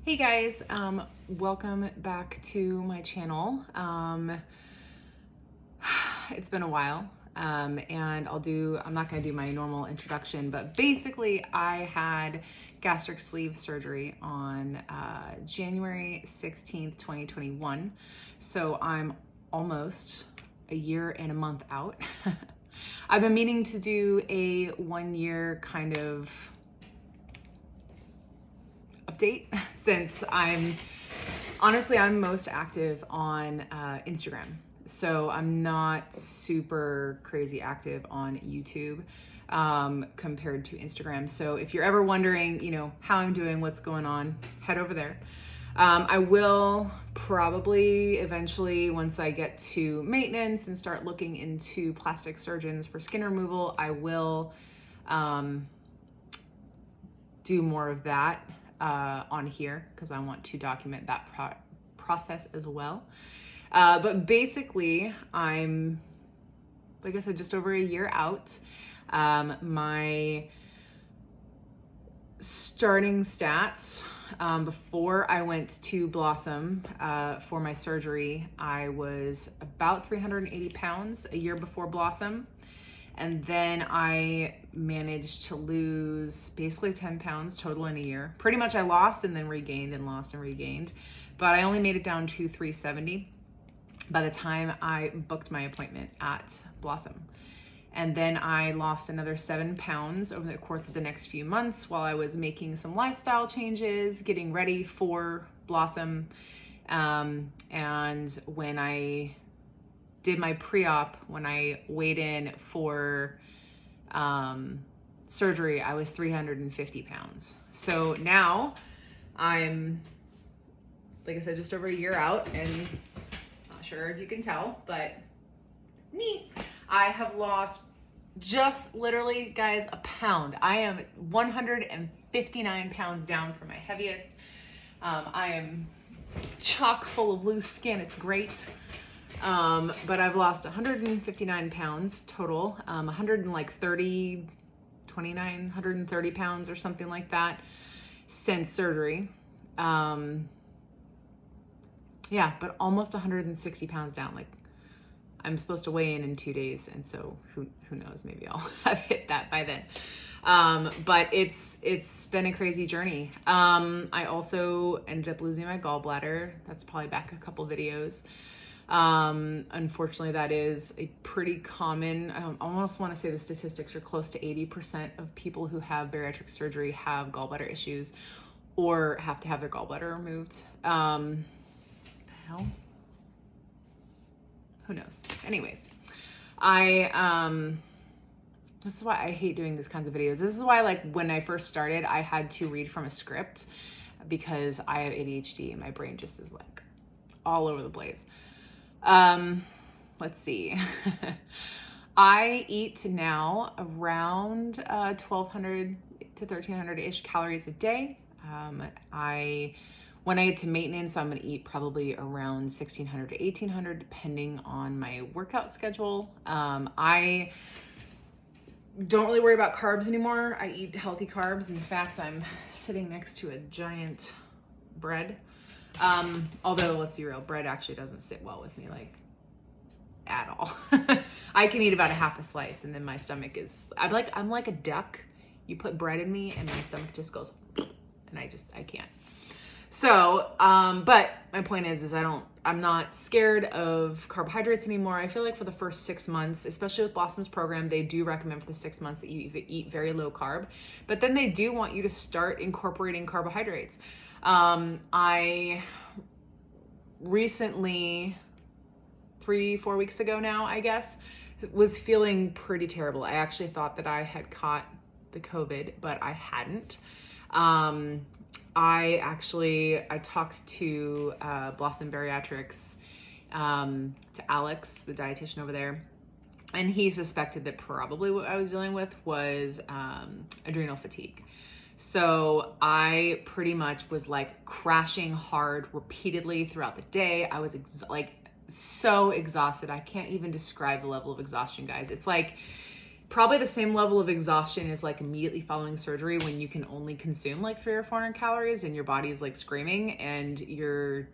Hey guys, welcome back to my channel. It's been a while, and I'm not gonna do my normal introduction, but basically I had gastric sleeve surgery on January 16th, 2021. So I'm almost a year and a month out. I've been meaning to do a 1-year kind of update since I'm most active on Instagram. So I'm not super crazy active on YouTube compared to Instagram. So if you're ever wondering, how I'm doing, what's going on, head over there. I will probably eventually, once I get to maintenance and start looking into plastic surgeons for skin removal, I will do more of that on here because I want to document that process as well. But basically, I'm, like I said, just over a year out. My starting stats, before I went to Blossom for my surgery, I was about 380 pounds a year before Blossom. And then I managed to lose basically 10 pounds total in a year. Pretty much I lost and then regained and lost and regained. But I only made it down to 370 by the time I booked my appointment at Blossom. And then I lost another 7 pounds over the course of the next few months while I was making some lifestyle changes, getting ready for Blossom. And when I did my pre-op, when I weighed in for surgery, I was 350 pounds. So now I'm, like I said, just over a year out, and not sure if you can tell, but neat. I have lost just literally, guys, a pound. I am 159 pounds down from my heaviest. I am chock full of loose skin. It's great. But I've lost 159 pounds total, 130 pounds or something like that since surgery. Yeah, but almost 160 pounds down. Like, I'm supposed to weigh in 2 days. And so who knows, maybe I'll have hit that by then. But it's been a crazy journey. I also ended up losing my gallbladder. That's probably back a couple videos. Unfortunately, that is a pretty common, I almost want to say the statistics are close to 80% of people who have bariatric surgery have gallbladder issues or have to have their gallbladder removed. The hell? Who knows? Anyways, this is why I hate doing these kinds of videos. This is why, like, when I first started, I had to read from a script because I have ADHD and my brain just is like all over the place. Let's see. I eat now around 1,200 to 1,300-ish calories a day. When I get to maintenance, I'm going to eat probably around 1,600 to 1,800, depending on my workout schedule. I don't really worry about carbs anymore. I eat healthy carbs. In fact, I'm sitting next to a giant bread. Although, let's be real, bread actually doesn't sit well with me, like, at all. I can eat about a half a slice and then my stomach is, I'm like a duck. You put bread in me and my stomach just goes, and I can't. So, but my point is I'm not scared of carbohydrates anymore. I feel like for the first 6 months, especially with Blossom's program, they do recommend for the 6 months that you eat very low carb, but then they do want you to start incorporating carbohydrates. I recently, 3-4 weeks ago now, I guess, was feeling pretty terrible. I actually thought that I had caught the COVID, but I hadn't. I talked to Blossom Bariatrics, to Alex, the dietitian over there, and he suspected that probably what I was dealing with was adrenal fatigue. So I pretty much was like crashing hard repeatedly throughout the day. I was so exhausted. I can't even describe the level of exhaustion, guys. It's like probably the same level of exhaustion as like immediately following surgery when you can only consume like 300 or 400 calories and your body's like screaming and your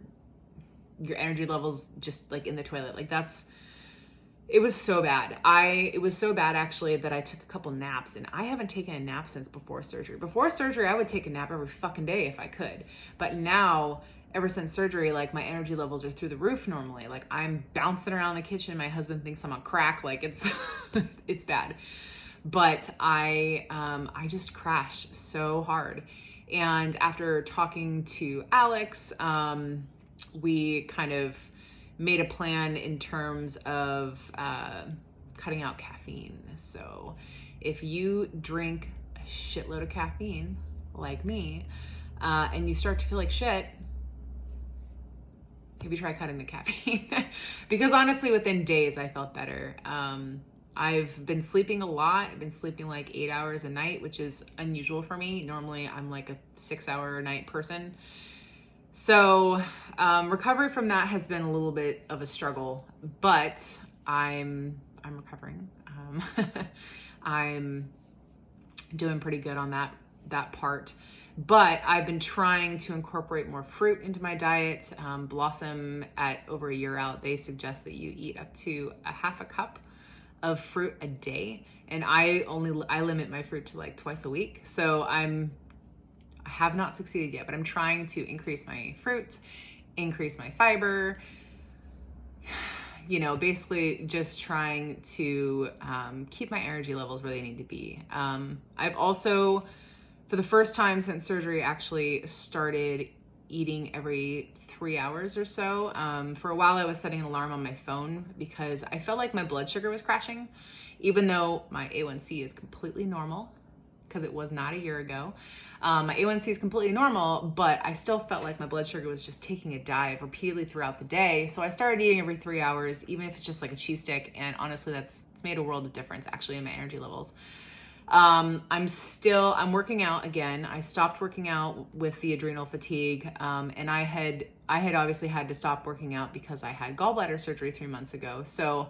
energy levels just like in the toilet. Like it was so bad. It was so bad actually that I took a couple naps, and I haven't taken a nap since before surgery. Before surgery, I would take a nap every fucking day if I could. But now, ever since surgery, like my energy levels are through the roof normally. Like I'm bouncing around the kitchen. My husband thinks I'm on crack. Like it's, it's bad. But I just crashed so hard. And after talking to Alex, we kind of made a plan in terms of cutting out caffeine. So if you drink a shitload of caffeine like me, and you start to feel like shit, maybe try cutting the caffeine. Because honestly, within days, I felt better. I've been sleeping a lot. I've been sleeping like 8 hours a night, which is unusual for me. Normally, I'm like a 6-hour a night person. So recovery from that has been a little bit of a struggle, but I'm recovering. I'm doing pretty good on that part. But I've been trying to incorporate more fruit into my diet. Blossom, at over a year out, they suggest that you eat up to a half a cup of fruit a day. And I limit my fruit to like twice a week. So I have not succeeded yet, but I'm trying to increase my fruit, increase my fiber, basically just trying to keep my energy levels where they need to be. I've also, for the first time since surgery, actually started eating every 3 hours or so. For a while, I was setting an alarm on my phone because I felt like my blood sugar was crashing, even though my A1C is completely normal, because it was not a year ago. My A1C is completely normal, but I still felt like my blood sugar was just taking a dive repeatedly throughout the day. So I started eating every 3 hours, even if it's just like a cheese stick. And honestly, it's made a world of difference actually in my energy levels. I'm working out again. I stopped working out with the adrenal fatigue. And I had obviously had to stop working out because I had gallbladder surgery 3 months ago. So,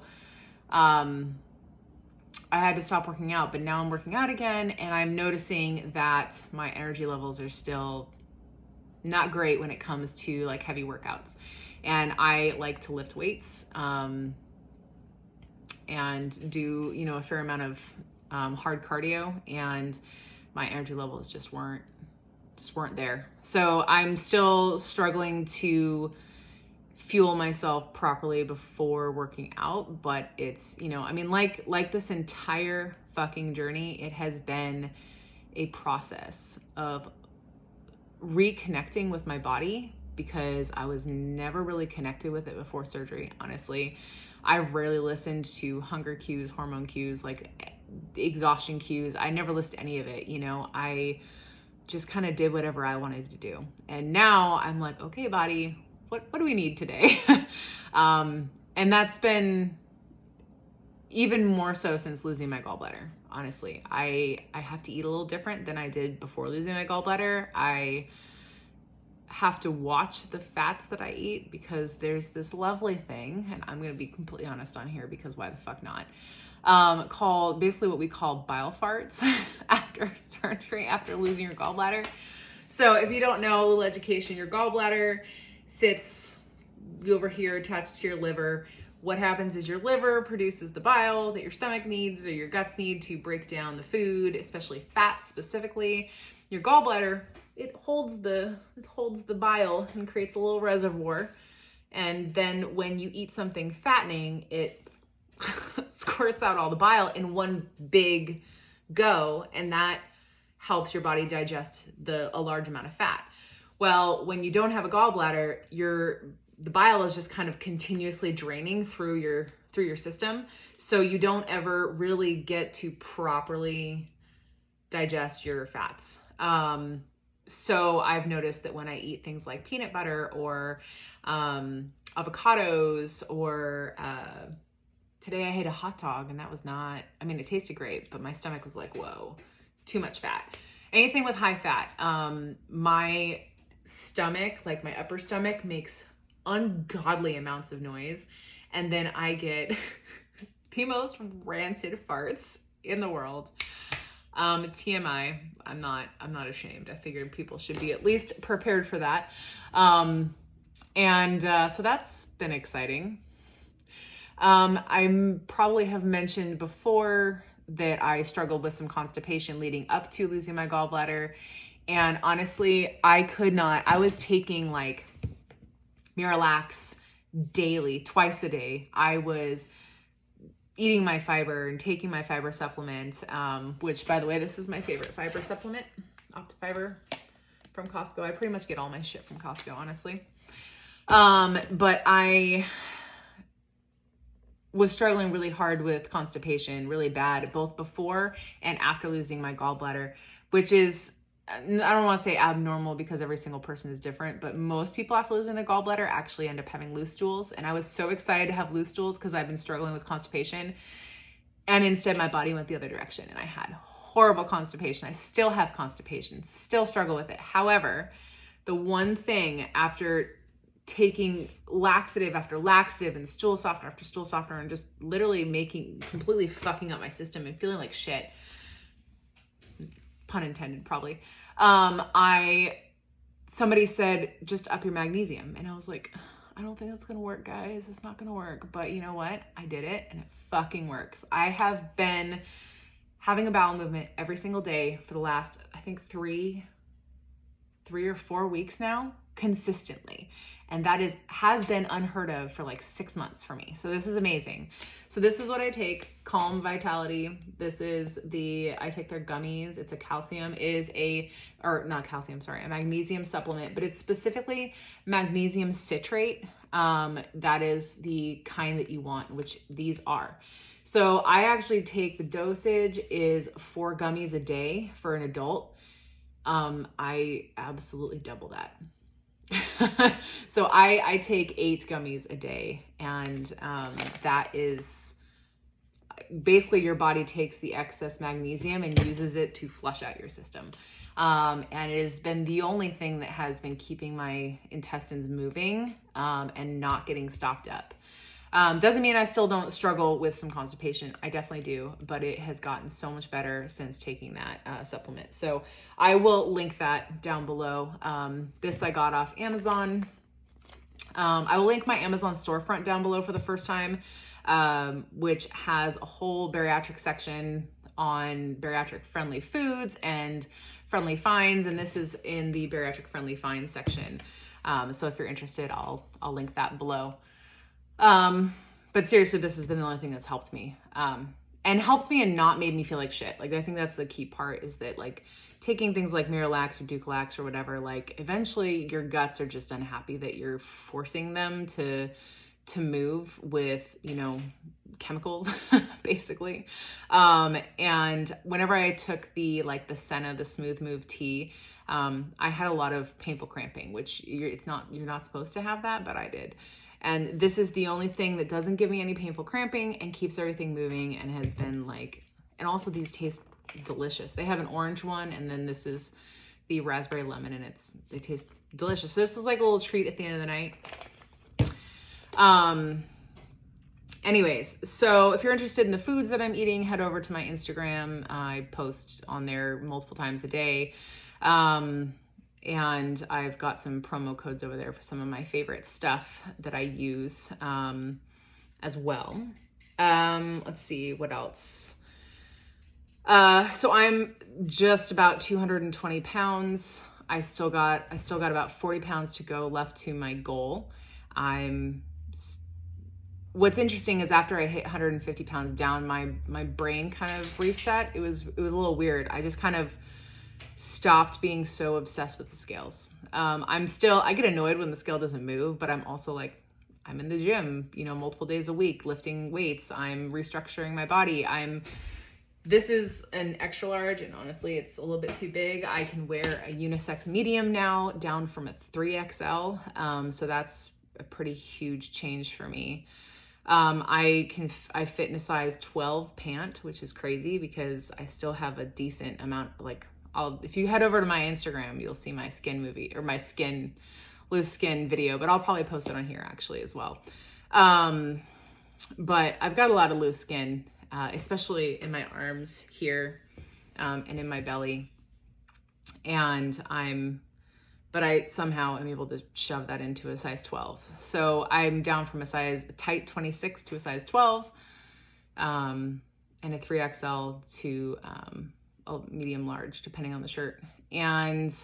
I had to stop working out, but now I'm working out again, and I'm noticing that my energy levels are still not great when it comes to like heavy workouts. And I like to lift weights, and do, a fair amount of hard cardio, and my energy levels just weren't there. So I'm still struggling to fuel myself properly before working out, but it's, like this entire fucking journey, it has been a process of reconnecting with my body, because I was never really connected with it before surgery. Honestly, I rarely listened to hunger cues, hormone cues, like exhaustion cues. I never listened to any of it. I just kind of did whatever I wanted to do. And now I'm like, okay, body, what do we need today? And that's been even more so since losing my gallbladder. Honestly, I have to eat a little different than I did before losing my gallbladder. I have to watch the fats that I eat, because there's this lovely thing, and I'm going to be completely honest on here because why the fuck not, called basically what we call bile farts after surgery, after losing your gallbladder. So if you don't know, a little education, your gallbladder sits over here attached to your liver. What happens is your liver produces the bile that your stomach needs or your guts need to break down the food, especially fat specifically. Your gallbladder, it holds the bile and creates a little reservoir. And then when you eat something fattening, it squirts out all the bile in one big go, and that helps your body digest a large amount of fat. Well, when you don't have a gallbladder, the bile is just kind of continuously draining through your system, so you don't ever really get to properly digest your fats. So I've noticed that when I eat things like peanut butter or avocados, or today I ate a hot dog, and that was not, it tasted great, but my stomach was like, whoa, too much fat. Anything with high fat, my stomach, like my upper stomach, makes ungodly amounts of noise, and then I get the most rancid farts in the world. TMI, I'm not ashamed. I figured people should be at least prepared for that. So that's been exciting. I probably have mentioned before that I struggled with some constipation leading up to losing my gallbladder. And honestly, I was taking like Miralax daily, twice a day. I was eating my fiber and taking my fiber supplement, which, by the way, this is my favorite fiber supplement, OptiFiber from Costco. I pretty much get all my shit from Costco, honestly. But I was struggling really hard with constipation, really bad, both before and after losing my gallbladder, which is, I don't want to say abnormal because every single person is different, but most people after losing their gallbladder actually end up having loose stools. And I was so excited to have loose stools because I've been struggling with constipation. And instead my body went the other direction and I had horrible constipation. I still have constipation, still struggle with it. However, the one thing after taking laxative after laxative and stool softener after stool softener and just literally completely fucking up my system and feeling like shit, pun intended probably, somebody said, just up your magnesium. And I was like, I don't think that's gonna work, guys. It's not gonna work. But you know what? I did it and it fucking works. I have been having a bowel movement every single day for the last, I think 3 or 4 weeks now, consistently. And that has been unheard of for like 6 months for me. So this is amazing. So this is what I take, Calm Vitality. I take their gummies. It's a magnesium supplement, but it's specifically magnesium citrate. That is the kind that you want, which these are. So I actually take, the dosage is 4 gummies a day for an adult. I absolutely double that. So I take 8 gummies a day, and that is basically your body takes the excess magnesium and uses it to flush out your system. And it has been the only thing that has been keeping my intestines moving and not getting stopped up. Doesn't mean I still don't struggle with some constipation. I definitely do, but it has gotten so much better since taking that supplement. So I will link that down below. This I got off Amazon. I will link my Amazon storefront down below for the first time, which has a whole bariatric section on bariatric friendly foods and friendly fines. And this is in the bariatric friendly fines section. So if you're interested, I'll link that below. But seriously, this has been the only thing that's helped me, and helped me and not made me feel like shit. Like, I think that's the key part, is that like taking things like Miralax or Ducalax or whatever, like eventually your guts are just unhappy that you're forcing them to move with, chemicals, basically. And whenever I took the Senna, the Smooth Move tea, I had a lot of painful cramping, which you're not supposed to have that, but I did. And this is the only thing that doesn't give me any painful cramping and keeps everything moving, and has been and also these taste delicious. They have an orange one, and then this is the raspberry lemon, and they taste delicious. So this is like a little treat at the end of the night. Anyways, so if you're interested in the foods that I'm eating, head over to my Instagram. I post on there multiple times a day. And I've got some promo codes over there for some of my favorite stuff that I use as well. Let's see, what else? So I'm just about 220 pounds. I still got about 40 pounds to go left to my goal. What's interesting is after I hit 150 pounds down, my brain kind of reset. It was a little weird. I just kind of stopped being so obsessed with the scales. I get annoyed when the scale doesn't move, but I'm also I'm in the gym, multiple days a week, lifting weights. I'm restructuring my body. This is an extra large, and honestly, it's a little bit too big. I can wear a unisex medium now, down from a 3XL. So that's a pretty huge change for me. I fit in a size 12 pant, which is crazy because I still have a decent amount, if you head over to my Instagram, you'll see my skin movie, or my loose skin video, but I'll probably post it on here actually as well. But I've got a lot of loose skin. especially in my arms here, and in my belly. And I somehow am able to shove that into a size 12. So I'm down from a tight 26 to a size 12, and a 3XL to a medium large, depending on the shirt. And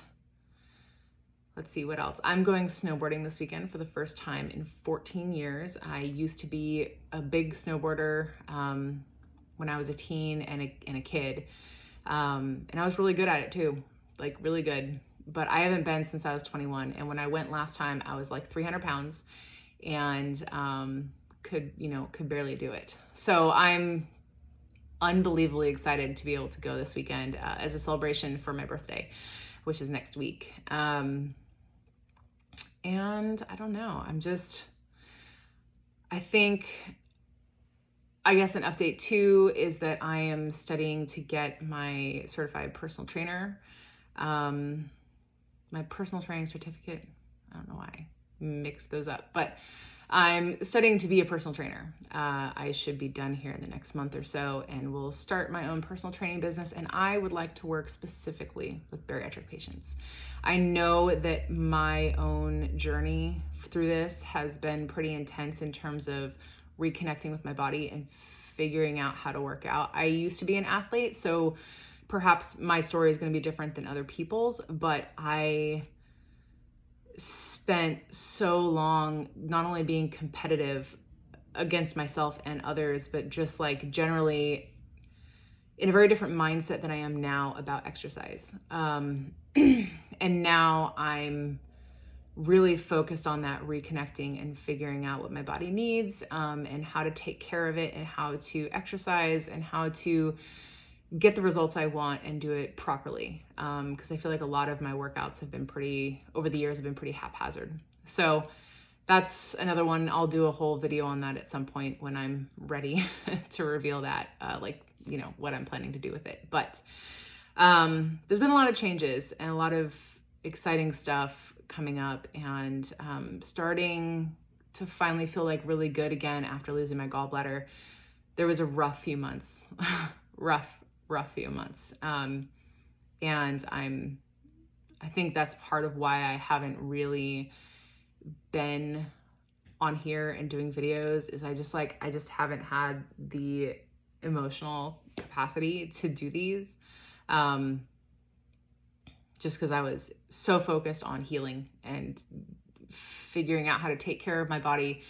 let's see what else. I'm going snowboarding this weekend for the first time in 14 years. I used to be a big snowboarder when I was a teen and a kid. And I was really good at it too, like really good. But I haven't been since I was 21. And when I went last time, I was like 300 pounds and could barely do it. So I'm unbelievably excited to be able to go this weekend as a celebration for my birthday, which is next week. And I don't know, I guess an update too is that I am studying to get my certified personal trainer, my personal training certificate. I don't know why I mixed those up, but I'm studying to be a personal trainer. I should be done here in the next month or so, and will start my own personal training business. And I would like to work specifically with bariatric patients. I know that my own journey through this has been pretty intense in terms of reconnecting with my body and figuring out how to work out. I used to be an athlete, so perhaps my story is going to be different than other people's, but I spent so long not only being competitive against myself and others, but just like generally in a very different mindset than I am now about exercise. And now I'm really focused on that reconnecting and figuring out what my body needs, and how to take care of it, and how to exercise, and how to get the results I want and do it properly. Because I feel like a lot of my workouts over the years have been pretty haphazard. So that's another one. I'll do a whole video on that at some point when I'm ready to reveal that, what I'm planning to do with it. But there's been a lot of changes and a lot of exciting stuff coming up, and starting to finally feel like really good again after losing my gallbladder. There was a rough few months, rough few months. And I think that's part of why I haven't really been on here and doing videos, is I just haven't had the emotional capacity to do these. Just because I was so focused on healing and figuring out how to take care of my body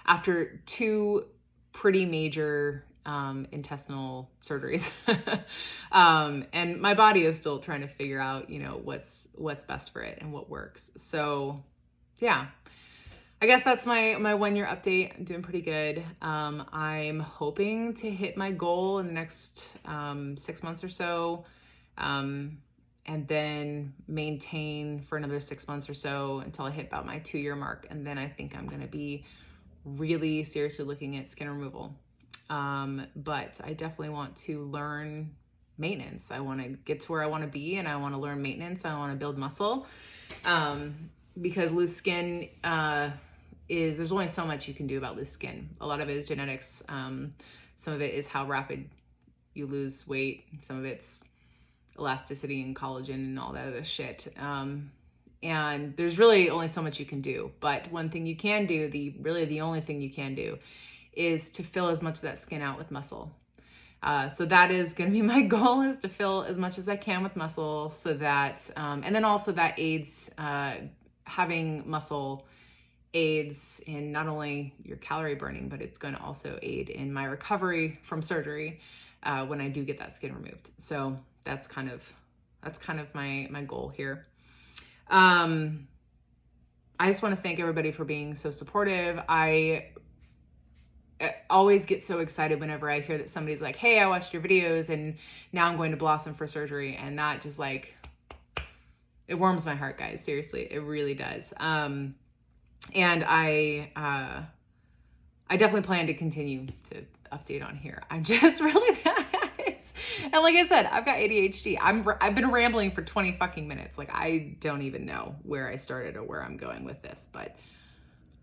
after two pretty major intestinal surgeries. And my body is still trying to figure out, what's best for it and what works. So yeah, I guess that's my 1 year update. I'm doing pretty good. I'm hoping to hit my goal in the next 6 months or so. And then maintain for another 6 months or so until I hit about my 2 year mark. And then I think I'm going to be really seriously looking at skin removal. But I definitely want to learn maintenance. I want to get to where I want to be, and I want to learn maintenance. I want to build muscle, because loose skin, there's only so much you can do about loose skin. A lot of it is genetics. Some of it is how rapid you lose weight. Some of it's elasticity and collagen and all that other shit. And there's really only so much you can do. But one thing you can do, the only thing you can do, is to fill as much of that skin out with muscle. So that is going to be my goal, is to fill as much as I can with muscle, so that, and then also that aids, having muscle aids in not only your calorie burning, but it's going to also aid in my recovery from surgery when I do get that skin removed. So that's kind of my goal here. I just want to thank everybody for being so supportive. I always get so excited whenever I hear that somebody's like, hey, I watched your videos and now I'm going to Blossom for surgery. And that just it warms my heart, guys. Seriously, it really does. And I definitely plan to continue to update on here. I'm just really bad at it. And like I said, I've got ADHD. I've been rambling for 20 fucking minutes. I don't even know where I started or where I'm going with this, but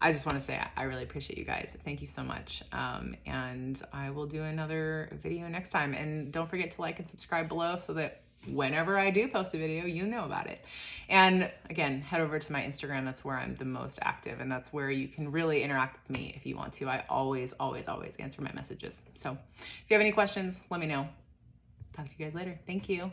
I just want to say I really appreciate you guys. Thank you so much. And I will do another video next time. And don't forget to like and subscribe below so that whenever I do post a video, you know about it. And again, head over to my Instagram. That's where I'm the most active, and that's where you can really interact with me if you want to. I always, always, always answer my messages. So if you have any questions, let me know. Talk to you guys later. Thank you.